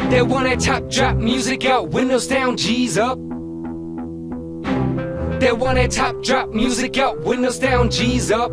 They want that top drop music out, windows down, G's up. They want that top drop music out, windows down, G's up.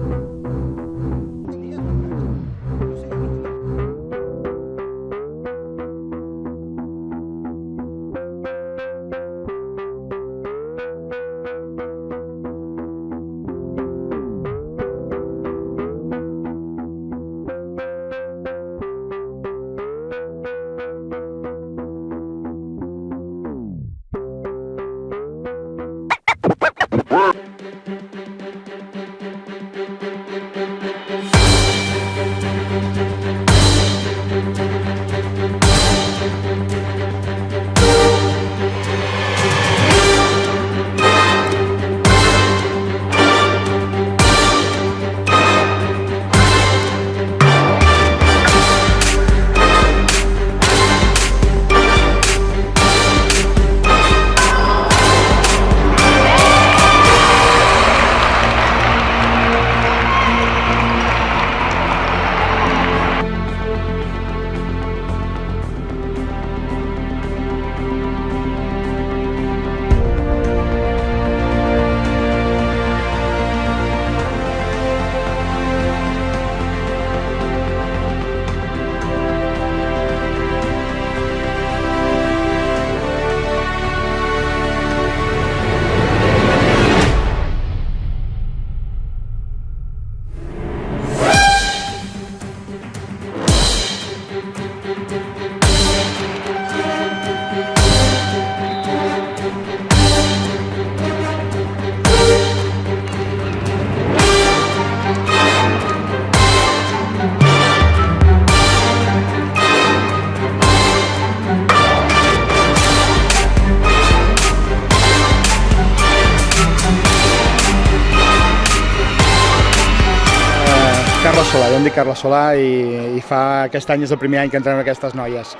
Carles Solà, jo em dic Carles Solà i aquest any és el primer any que entrenem aquestes noies.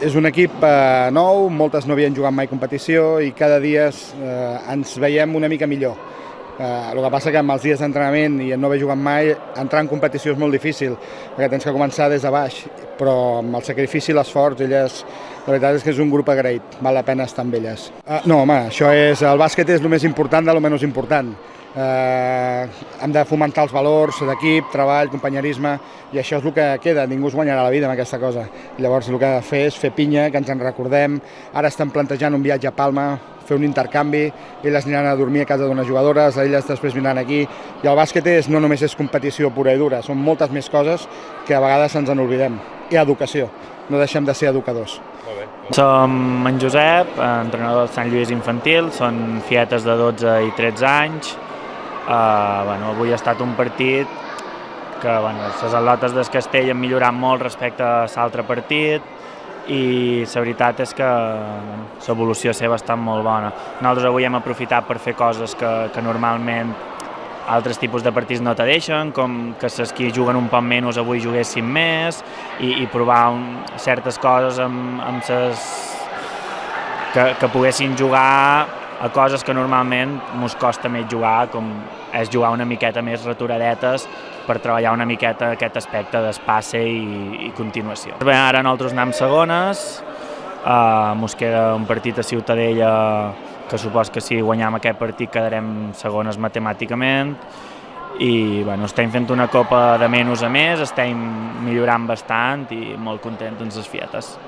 És un equip nou, moltes no havien jugat mai competició i cada dia ens veiem una mica millor. El que passa que amb els dies d'entrenament i no haver jugat mai, entrar en competició és molt difícil, perquè tens que començar des de baix, però amb el sacrifici i l'esforç, elles, la veritat és que és un grup agraït, val la pena estar amb elles. No, home, el bàsquet és el més important de lo menys important. Hem de fomentar els valors d'equip, treball, companyerisme, i això és el que queda, ningú es guanyarà la vida amb aquesta cosa. Llavors el que ha de fer és fer pinya, que ens en recordem. Ara estan plantejant un viatge a Palma, fer un intercanvi, elles aniran a dormir a casa d'unes jugadores, elles després vindran aquí, i el bàsquet no només és competició pura i dura, són moltes més coses que a vegades ens en oblidem. I educació, no deixem de ser educadors. Som en Josep, entrenador del Sant Lluís Infantil, són fietes de 12 i 13 anys. Avui ha estat un partit que les al·lotes del Castell han millorat molt respecte a l'altre partit i la veritat és que l'evolució seva ha estat molt bona. Nosaltres avui hem aprofitat per fer coses que normalment altres tipus de partits no te deixen, com que els que juguen un poc menys avui juguessin més i provar certes coses que poguessin jugar a coses que normalment ens costa més jugar, com és jugar una miqueta més returadetes per treballar una miqueta aquest aspecte d'espace i continuació. Bé, ara nosaltres anem segones, ens queda un partit a Ciutadella que supos que si guanyam aquest partit quedarem segones matemàticament i estem fent una copa de menys a més, estem millorant bastant i molt contents amb les fietes.